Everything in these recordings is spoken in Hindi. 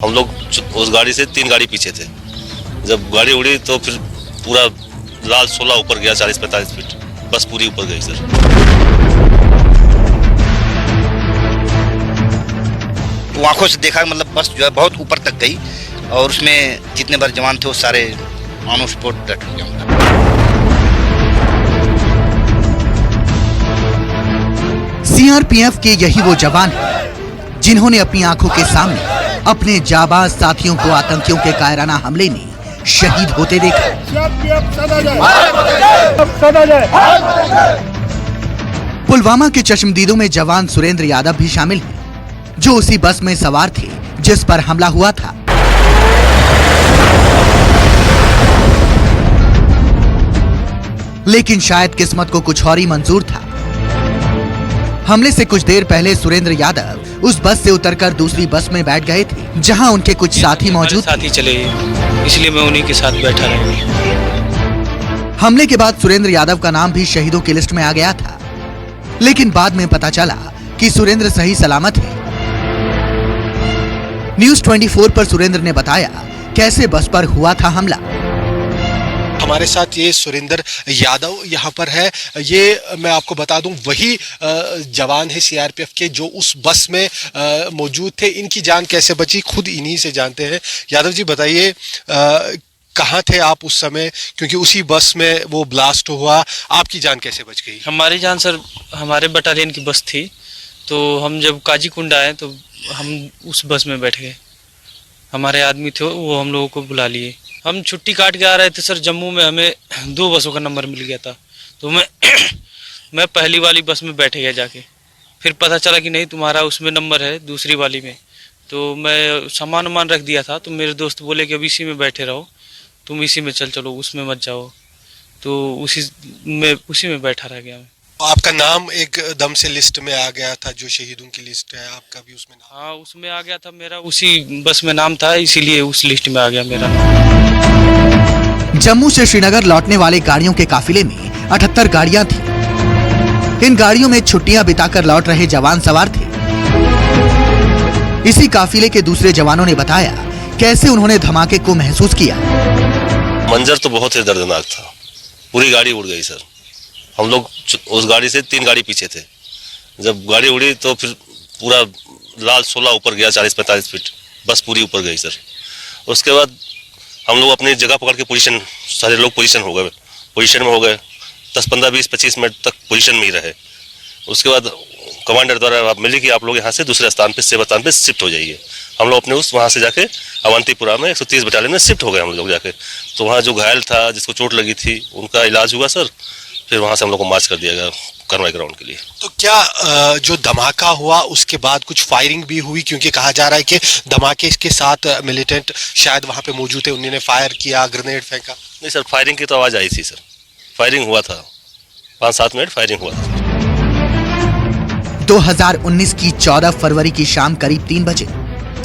हम लोग उस गाड़ी से 3 गाड़ी पीछे थे। जब गाड़ी उड़ी तो फिर पूरा लाल 16 ऊपर गया, 40-45 फीट, बस पूरी ऊपर गई सर। आंखों से देखा, मतलब बस जो है बहुत ऊपर तक गई और उसमें जितने बार जवान थे वो सारे ऑन स्पॉट डेथ हो गए। सीआरपीएफ के यही वो जवान हैं जिन्होंने अपनी आंखों के सामने अपने जाबाज साथियों को आतंकियों के कायराना हमले में शहीद होते देखा। पुलवामा के चश्मदीदों में जवान सुरेंद्र यादव भी शामिल हैं, जो उसी बस में सवार थे जिस पर हमला हुआ था। लेकिन शायद किस्मत को कुछ और ही मंजूर था। हमले से कुछ देर पहले सुरेंद्र यादव उस बस से उतरकर दूसरी बस में बैठ गए थे, जहां उनके कुछ साथी मौजूद थे। साथी चले, इसलिए मैं उन्हीं के साथ बैठा रहा। हमले के बाद सुरेंद्र यादव का नाम भी शहीदों की लिस्ट में आ गया था, लेकिन बाद में पता चला कि सुरेंद्र सही सलामत है। न्यूज़ 24 पर सुरेंद्र ने बताया कैसे बस पर हुआ था हमला। हमारे साथ ये सुरेंद्र यादव यहाँ पर है। ये मैं आपको बता दूं वही जवान है सीआरपीएफ के जो उस बस में मौजूद थे। इनकी जान कैसे बची खुद इन्हीं से जानते हैं। यादव जी बताइए, कहाँ थे आप उस समय, क्योंकि उसी बस में वो ब्लास्ट हुआ, आपकी जान कैसे बच गई? हमारी जान सर, हमारे बटालियन की बस थी, तो हम जब काजीकुंड आए तो हम उस बस में बैठ गए। हमारे आदमी थे, वो हम लोगों को बुला लिए। हम छुट्टी काट के आ रहे थे सर, जम्मू में हमें 2 बसों का नंबर मिल गया था, तो मैं पहली वाली बस में बैठ गया जाके। फिर पता चला कि नहीं तुम्हारा उसमें नंबर है दूसरी वाली में, तो मैं सामान रख दिया था। तो मेरे दोस्त बोले कि अब इसी में बैठे रहो, तुम इसी में चलो, उसमें मत जाओ। तो उसी में बैठा रह गया मैं। आपका नाम एकदम से लिस्ट में आ गया था, जो शहीदों की लिस्ट है, आपका भी उसमें नाम? हाँ, उसमें आ गया था मेरा, उसी बस में नाम था, इसीलिए उस लिस्ट में आ गया मेरा। जम्मू से श्रीनगर लौटने वाले गाड़ियों के काफिले में 78 गाड़ियां थी। इन गाड़ियों में छुट्टियां बिताकर लौट रहे जवान सवार थे। इसी काफिले के दूसरे जवानों ने बताया कैसे उन्होंने धमाके को महसूस किया। मंजर तो बहुत ही दर्दनाक था, पूरी गाड़ी उड़ गई सर। हम लोग उस गाड़ी से 3 गाड़ी पीछे थे। जब गाड़ी उड़ी तो फिर पूरा लाल 16 ऊपर गया, 40-45 फीट, बस पूरी ऊपर गई सर। उसके बाद हम लोग अपनी जगह पकड़ के पोजीशन, सारे लोग पोजीशन में हो गए। 10-15-20-25 मिनट तक पोजीशन में ही रहे। उसके बाद कमांडर द्वारा मिली कि आप लोग यहाँ से दूसरे स्थान पे, सेवा स्थान पे शिफ्ट हो जाइए। हम लोग अपने वहाँ से जाके अवंतीपुरा में 130 बटालियन में शिफ्ट हो गए हम लोग जाके। तो वहाँ जो घायल था, जिसको चोट लगी थी, उनका इलाज हुआ सर। फिर वहाँ से हम लोग को मार्च कर दिया गया करवाई ग्राउंड के लिए। तो क्या जो धमाका हुआ उसके बाद कुछ फायरिंग भी हुई, क्योंकि कहा जा रहा है कि धमाके के साथ मिलिटेंट शायद वहाँ पे मौजूद थे, उन्होंने फायर किया, ग्रेनेड फेंका? नहीं सर, फायरिंग की तो आवाज़ आई थी सर। फायरिंग हुआ था, 5-7 मिनट फायरिंग हुआ था। 2019 की 14 फरवरी की शाम करीब 3 बजे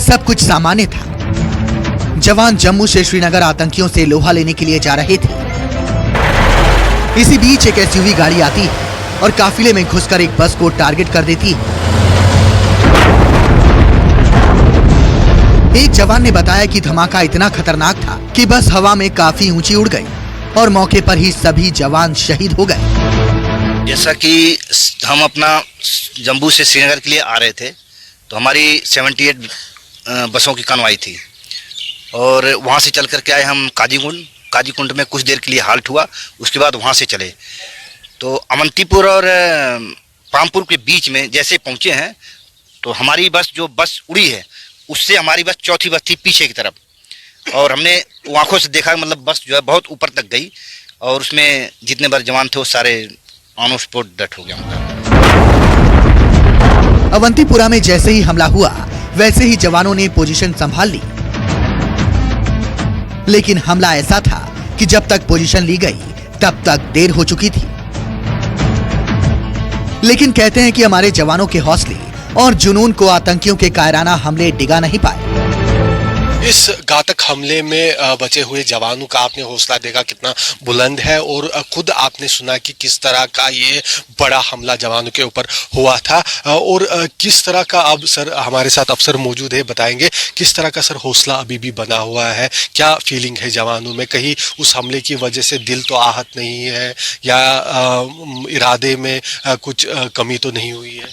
सब कुछ सामान्य था। जवान जम्मू से श्रीनगर आतंकियों से लोहा लेने के लिए जा रहे थे। इसी बीच एक एसयूवी गाड़ी आती है और काफिले में घुसकर एक बस को टारगेट कर देती है। एक जवान ने बताया कि धमाका इतना खतरनाक था कि बस हवा में काफी ऊंची उड़ गई और मौके पर ही सभी जवान शहीद हो गए। जैसा कि हम अपना जम्मू से श्रीनगर के लिए आ रहे थे, तो हमारी 78 बसों की कन्वाई थी और वहाँ से चल करके आए हम काजीकुंड में कुछ देर के लिए हाल्ट हुआ। उसके बाद वहाँ से चले तो अवंतीपुर और पामपुर के बीच में जैसे पहुँचे हैं, तो हमारी जो बस उड़ी है उससे हमारी बस चौथी बस थी पीछे की तरफ, और हमने आंखों से देखा, मतलब बस जो है बहुत ऊपर तक गई और उसमें जितने बार जवान थे वो सारे ऑन स्पॉट डेथ हो गया। अवंतीपुरा में जैसे ही हमला हुआ वैसे ही जवानों ने पोजीशन संभाल ली, लेकिन हमला ऐसा था कि जब तक पोजीशन ली गई तब तक देर हो चुकी थी। लेकिन कहते हैं कि हमारे जवानों के हौसले और जुनून को आतंकियों के कायराना हमले डिगा नहीं पाए। इस घातक हमले में बचे हुए जवानों का आपने हौसला देखा कितना बुलंद है, और खुद आपने सुना कि किस तरह का ये बड़ा हमला जवानों के ऊपर हुआ था, और किस तरह का, अब सर हमारे साथ अफसर मौजूद है, बताएंगे किस तरह का सर हौसला अभी भी बना हुआ है, क्या फीलिंग है जवानों में, कहीं उस हमले की वजह से दिल तो आहत नहीं है या इरादे में कुछ कमी तो नहीं हुई है?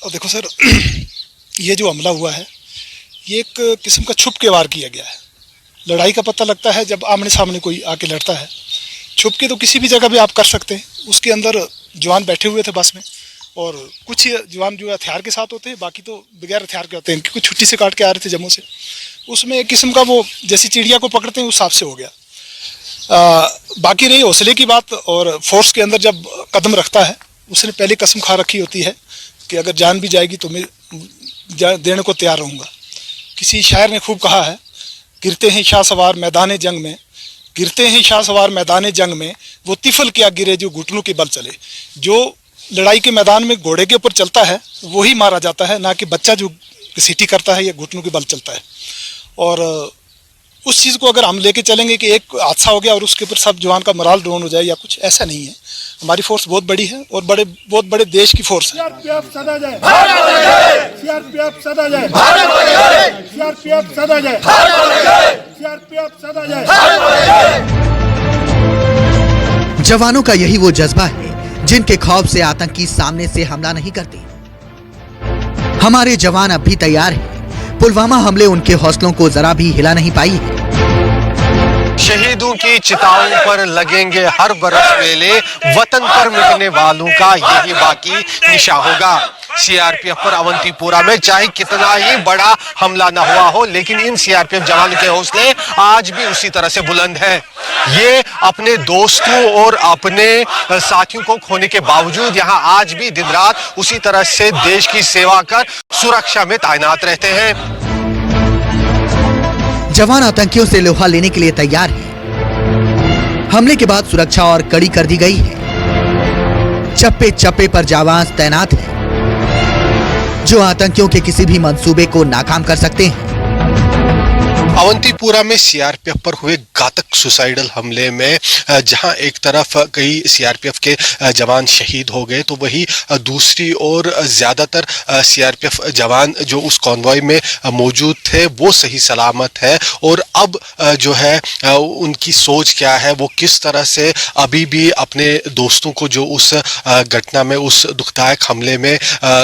और देखो सर, ये जो हमला हुआ है ये एक किस्म का छुप के वार किया गया है। लड़ाई का पता लगता है जब आमने सामने कोई आके लड़ता है। छुप के तो किसी भी जगह भी आप कर सकते हैं। उसके अंदर जवान बैठे हुए थे बस में, और कुछ जवान जो हथियार के साथ होते हैं, बाकी तो बगैर हथियार के होते हैं, क्योंकि छुट्टी से काट के आ रहे थे जम्मू से। उसमें एक किस्म का वो जैसी चिड़िया को पकड़ते हैं उस हिसाब से हो गया। बाकी रही हौसले की बात, और फोर्स के अंदर जब कदम रखता है उसने पहले कसम खा रखी होती है कि अगर जान भी जाएगी तो मैं देने को तैयार रहूँगा। किसी शायर ने खूब कहा है, गिरते हैं शाह सवार मैदान जंग में, गिरते हैं शाह सवार मैदान जंग में, वो तिफल क्या गिरे जो घुटनों के बल चले। जो लड़ाई के मैदान में घोड़े के ऊपर चलता है वही मारा जाता है, ना कि बच्चा जो सीटी करता है या घुटनों के बल चलता है। और उस चीज़ को अगर हम लेके चलेंगे कि एक हादसा हो गया और उसके ऊपर सब जवान का मोराल डाउन हो जाए या कुछ, ऐसा नहीं है। हमारी फोर्स बहुत बड़ी है और बहुत बड़े देश की फोर्स है। सीआरपीएफ सदा जय, सीआरपीएफ सदा जय, सीआरपीएफ सदा जय, सीआरपीएफ सदा जय। जवानों का यही वो जज्बा है जिनके खौफ से आतंकी सामने से हमला नहीं करते। हमारे जवान अब भी तैयार हैं। पुलवामा हमले उनके हौसलों को जरा भी हिला नहीं पाई है। शहीदों की चिताओं पर लगेंगे हर बरस मेले, वतन पर मिटने वालों का यही बाकी निशा होगा। सीआरपीएफ पर अवंतीपुरा में चाहे कितना ही बड़ा हमला न हुआ हो, लेकिन इन सीआरपीएफ जवानों के हौसले आज भी उसी तरह से बुलंद हैं। ये अपने दोस्तों और अपने साथियों को खोने के बावजूद यहाँ आज भी दिन रात उसी तरह से देश की सेवा कर सुरक्षा में तैनात रहते हैं। जवान आतंकियों से लोहा लेने के लिए तैयार है। हमले के बाद सुरक्षा और कड़ी कर दी गई है। चप्पे चप्पे पर जवान तैनात हैं, जो आतंकियों के किसी भी मंसूबे को नाकाम कर सकते हैं। अवंतीपुरा में सीआरपीएफ पर हुए घातक सुसाइडल हमले में जहां एक तरफ कई सीआरपीएफ के जवान शहीद हो गए, तो वही दूसरी ओर ज्यादातर सीआरपीएफ जवान जो उस कॉन्वॉय में मौजूद थे वो सही सलामत है। और अब जो है उनकी सोच क्या है, वो किस तरह से अभी भी अपने दोस्तों को जो उस घटना में, उस दुखदायक हमले में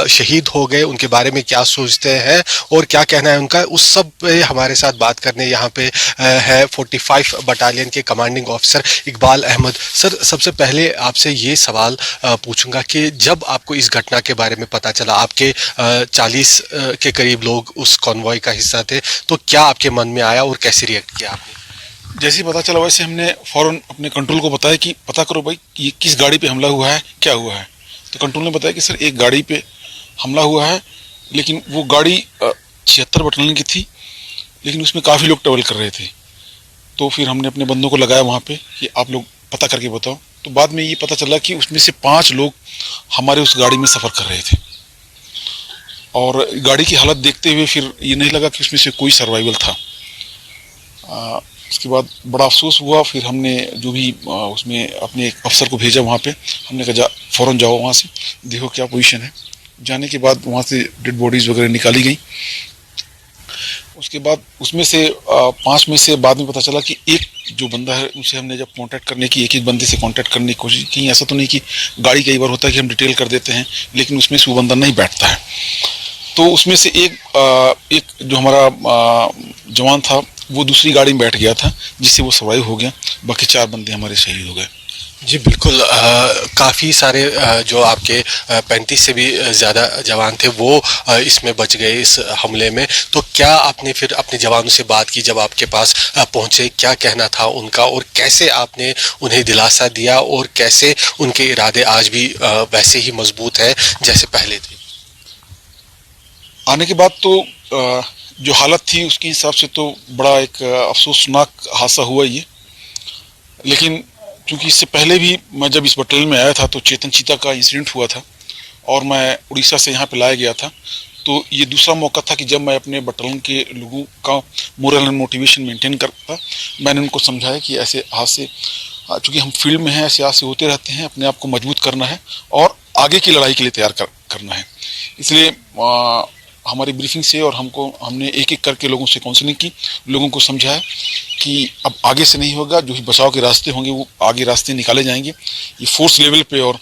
शहीद हो गए, उनके बारे में क्या सोचते हैं और क्या कहना है उनका, उस सब पे हमारे साथ बात करने यहाँ पे है 45 बटालियन के commanding officer Iqbal Ahmed. Sir, सबसे पहले आपसे ये सवाल पूछूंगा कि जब आपको इस घटना के बारे में पता चला, आपके 40 के करीब लोग उस कॉन्वॉय का हिस्सा थे, तो क्या आपके मन में आया और कैसे रिएक्ट किया आपने? जैसे ही पता चला वैसे हमने फौरन अपने कंट्रोल को बताया कि पता करो भाई ये किस गाड़ी पे हमला हुआ है, क्या हुआ है। तो कंट्रोल ने बताया कि सर एक गाड़ी पे हमला हुआ है, लेकिन वो गाड़ी 76 बटालियन की थी, लेकिन उसमें काफ़ी लोग ट्रेवल कर रहे थे। तो फिर हमने अपने बंदों को लगाया वहाँ पे कि आप लोग पता करके बताओ। तो बाद में ये पता चला कि उसमें से 5 लोग हमारे उस गाड़ी में सफ़र कर रहे थे, और गाड़ी की हालत देखते हुए फिर ये नहीं लगा कि उसमें से कोई सर्वाइवल था। उसके बाद बड़ा अफसोस हुआ। फिर हमने जो भी उसमें अपने एक अफसर को भेजा वहाँ पे, हमने कहा फ़ौरन जाओ वहाँ से, देखो क्या पोजीशन है। जाने के बाद वहाँ से डेड बॉडीज़ वगैरह निकाली गई। उसके बाद उसमें से 5 में से बाद में पता चला कि एक जो बंदा है उनसे हमने जब कांटेक्ट करने की, एक बंदे से कांटेक्ट करने की कोशिश की। ऐसा तो नहीं कि गाड़ी कई बार होता है कि हम डिटेल कर देते हैं, लेकिन उसमें से वो बंदा नहीं बैठता है। तो उसमें से एक जो हमारा जवान था वो दूसरी गाड़ी में बैठ गया था, जिससे वो सर्वाइव हो गया। बाकी 4 बंदे हमारे शहीद हो गए। जी बिल्कुल, काफ़ी सारे जो आपके 35 से भी ज़्यादा जवान थे वो इसमें बच गए इस हमले में। तो क्या आपने फिर अपने जवानों से बात की जब आपके पास पहुंचे, क्या कहना था उनका और कैसे आपने उन्हें दिलासा दिया और कैसे उनके इरादे आज भी वैसे ही मजबूत हैं जैसे पहले थे? आने के बाद तो जो हालत थी उसके हिसाब से तो बड़ा एक अफसोसनाक हादसा हुआ ये। लेकिन क्योंकि इससे पहले भी मैं जब इस बटालियन में आया था तो चेतन चीता का इंसिडेंट हुआ था और मैं उड़ीसा से यहाँ पे लाया गया था। तो ये दूसरा मौका था कि जब मैं अपने बटालियन के लोगों का मोरल एंड मोटिवेशन मेंटेन करता, मैंने उनको समझाया कि ऐसे हादसे, चूँकि हम फील्ड में हैं, ऐसे हादसे होते रहते हैं, अपने आप को मजबूत करना है और आगे की लड़ाई के लिए तैयार करना है। इसलिए हमारी ब्रीफिंग से और हमने एक एक करके लोगों से काउंसलिंग की, लोगों को समझाया कि अब आगे से नहीं होगा, जो भी बचाव के रास्ते होंगे वो आगे रास्ते निकाले जाएंगे। ये फोर्स लेवल पे और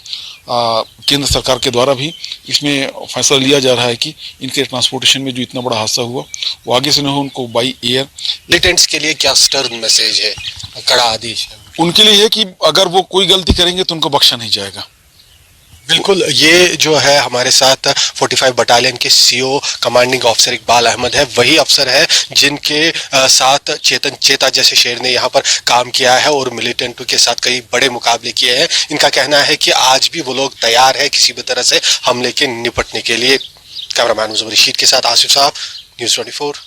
केंद्र सरकार के द्वारा भी इसमें फैसला लिया जा रहा है कि इनके ट्रांसपोर्टेशन में जो इतना बड़ा हादसा हुआ वो आगे से न हो, उनको बाई एयर। मिलिटेंट्स के लिए क्या स्टर्न मैसेज है, कड़ा आदेश है? उनके लिए है कि अगर वो कोई गलती करेंगे तो उनको बख्शा नहीं जाएगा। बिल्कुल, ये जो है हमारे साथ 45 बटालियन के CO commanding officer Iqbal Ahmed है, वही अफसर है जिनके साथ चेतन चेता जैसे शेर ने यहाँ पर काम किया है और मिलिटेंटों के साथ कई बड़े मुकाबले किए हैं। इनका कहना है कि आज भी वो लोग तैयार है किसी भी तरह से हमले के निपटने के लिए। कैमरामैन मुजम्मिल रशीद के साथ आसिफ साहब, न्यूज़ 24।